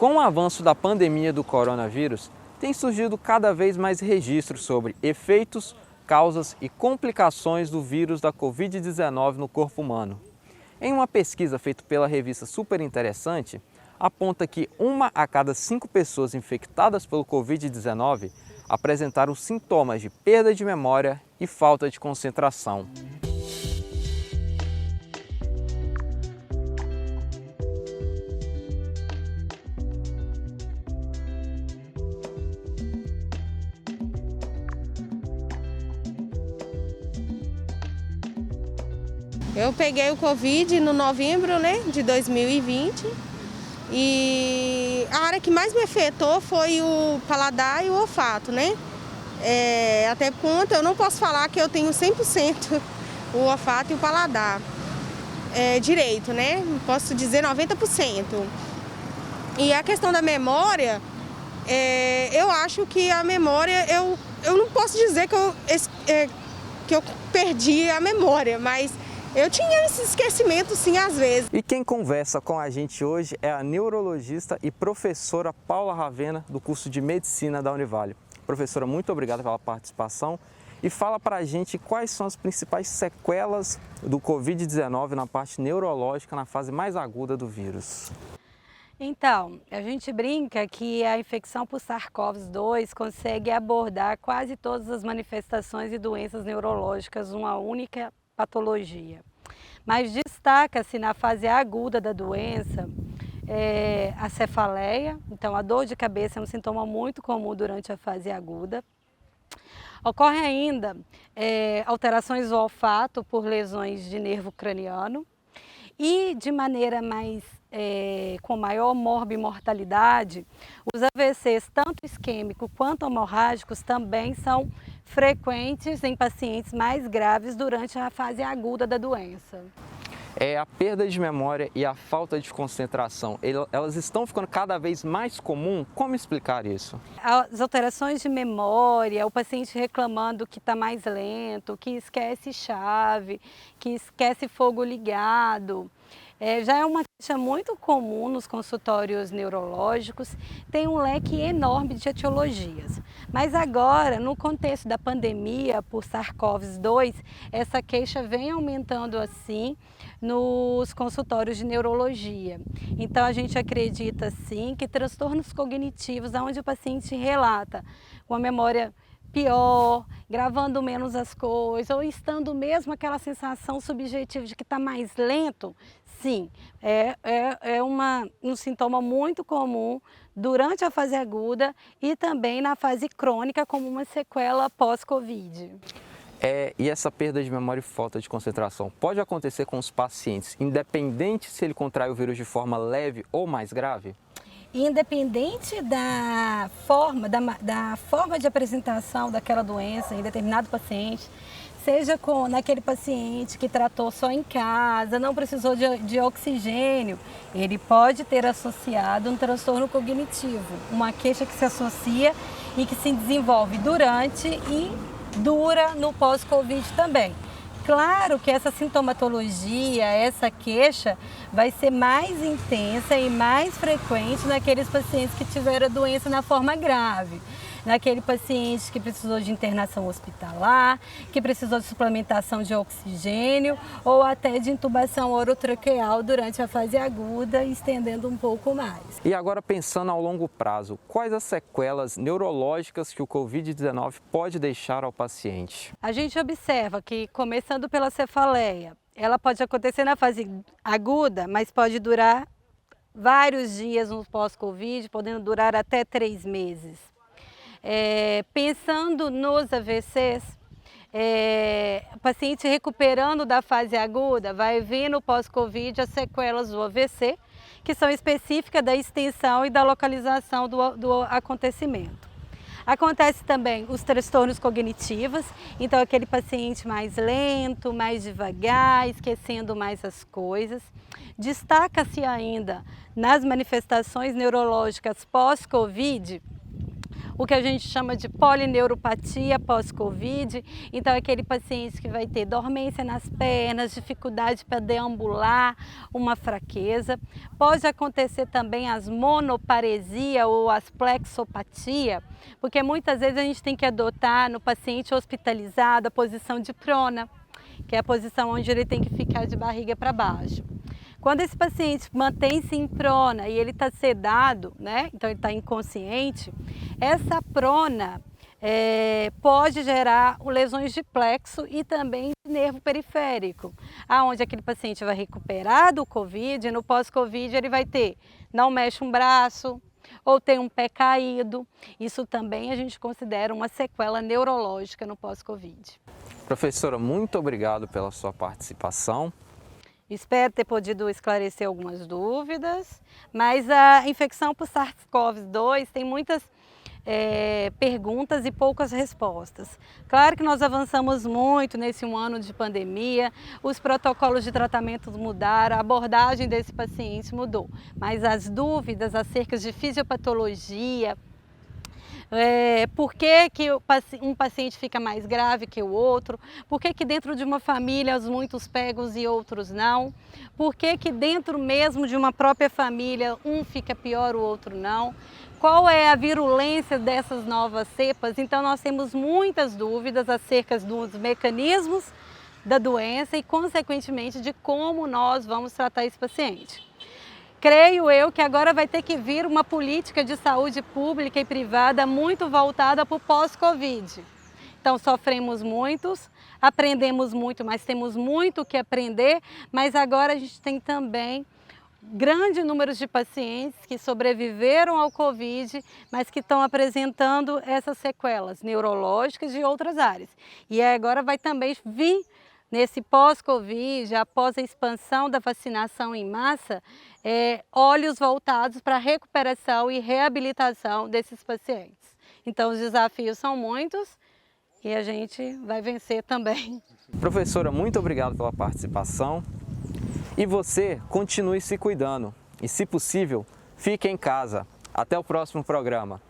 Com o avanço da pandemia do coronavírus, tem surgido cada vez mais registros sobre efeitos, causas e complicações do vírus da Covid-19 no corpo humano. Em uma pesquisa feita pela revista Super Interessante, aponta que 1 a cada 5 pessoas infectadas pelo Covid-19 apresentaram sintomas de perda de memória e falta de concentração. Eu peguei o Covid no novembro, de 2020 e a área que mais me afetou foi o paladar e o olfato, até por conta, eu não posso falar que eu tenho 100% o olfato e o paladar direito, Posso dizer 90%. E a questão da memória, eu acho que a memória, eu não posso dizer que eu perdi a memória, mas eu tinha esse esquecimento, sim, às vezes. E quem conversa com a gente hoje é a neurologista e professora Paula Ravena, do curso de Medicina da Univale. Professora, muito obrigada pela participação e fala para a gente quais são as principais sequelas do Covid-19 na parte neurológica, na fase mais aguda do vírus. Então, a gente brinca que a infecção por SARS-CoV-2 consegue abordar quase todas as manifestações e doenças neurológicas numa única patologia. Mas destaca-se na fase aguda da doença a cefaleia, então a dor de cabeça é um sintoma muito comum durante a fase aguda. Ocorre ainda alterações do olfato por lesões de nervo craniano e de maneira com maior morbimortalidade, os AVCs, tanto isquêmico quanto hemorrágicos, também são frequentes em pacientes mais graves durante a fase aguda da doença. A perda de memória e a falta de concentração, elas estão ficando cada vez mais comuns? Como explicar isso? As alterações de memória, o paciente reclamando que está mais lento, que esquece chave, que esquece fogo ligado, já é uma queixa muito comum nos consultórios neurológicos, tem um leque enorme de etiologias. Mas agora, no contexto da pandemia por SARS-CoV-2, essa queixa vem aumentando assim nos consultórios de neurologia. Então a gente acredita sim que transtornos cognitivos, onde o paciente relata com a memória pior, gravando menos as coisas, ou estando mesmo aquela sensação subjetiva de que está mais lento, sim, é um sintoma muito comum durante a fase aguda e também na fase crônica como uma sequela pós-Covid. E essa perda de memória e falta de concentração pode acontecer com os pacientes, independente se ele contrai o vírus de forma leve ou mais grave? Independente da forma de apresentação daquela doença em determinado paciente, seja naquele paciente que tratou só em casa, não precisou de oxigênio, ele pode ter associado um transtorno cognitivo, uma queixa que se associa e que se desenvolve durante e dura no pós-Covid também. Claro que essa sintomatologia, essa queixa vai ser mais intensa e mais frequente naqueles pacientes que tiveram a doença na forma grave. Naquele paciente que precisou de internação hospitalar, que precisou de suplementação de oxigênio ou até de intubação orotraqueal durante a fase aguda, estendendo um pouco mais. E agora pensando ao longo prazo, quais as sequelas neurológicas que o Covid-19 pode deixar ao paciente? A gente observa que, começando pela cefaleia, ela pode acontecer na fase aguda, mas pode durar vários dias no pós-Covid, podendo durar até 3 meses. Pensando nos AVCs, o paciente recuperando da fase aguda vai vir no pós-Covid as sequelas do AVC, que são específicas da extensão e da localização do acontecimento. Acontece também os transtornos cognitivos, então aquele paciente mais lento, mais devagar, esquecendo mais as coisas. Destaca-se ainda nas manifestações neurológicas pós-Covid o que a gente chama de polineuropatia pós-Covid. Então, é aquele paciente que vai ter dormência nas pernas, dificuldade para deambular, uma fraqueza. Pode acontecer também as monoparesia ou as plexopatia, porque muitas vezes a gente tem que adotar no paciente hospitalizado a posição de prona, que é a posição onde ele tem que ficar de barriga para baixo. Quando esse paciente mantém-se em prona e ele está sedado, né? Então ele está inconsciente, essa prona pode gerar lesões de plexo e também de nervo periférico, aonde aquele paciente vai recuperar do Covid, e no pós-Covid ele vai ter, não mexe um braço, ou tem um pé caído. Isso também a gente considera uma sequela neurológica no pós-Covid. Professora, muito obrigado pela sua participação. Espero ter podido esclarecer algumas dúvidas, mas a infecção por SARS-CoV-2 tem muitas perguntas e poucas respostas. Claro que nós avançamos muito nesse um ano de pandemia, os protocolos de tratamento mudaram, a abordagem desse paciente mudou, mas as dúvidas acerca de fisiopatologia, por que um paciente fica mais grave que o outro, por que dentro de uma família muitos pegam e outros não, por que dentro mesmo de uma própria família um fica pior, o outro não, qual é a virulência dessas novas cepas. Então nós temos muitas dúvidas acerca dos mecanismos da doença e consequentemente de como nós vamos tratar esse paciente. Creio eu que agora vai ter que vir uma política de saúde pública e privada muito voltada para o pós-Covid. Então sofremos muitos, aprendemos muito, mas temos muito o que aprender, mas agora a gente tem também grande número de pacientes que sobreviveram ao Covid, mas que estão apresentando essas sequelas neurológicas e outras áreas. E agora vai também vir nesse pós-Covid, após a expansão da vacinação em massa, olhos voltados para a recuperação e reabilitação desses pacientes. Então os desafios são muitos e a gente vai vencer também. Professora, muito obrigado pela participação. E você, continue se cuidando. E se possível, fique em casa. Até o próximo programa.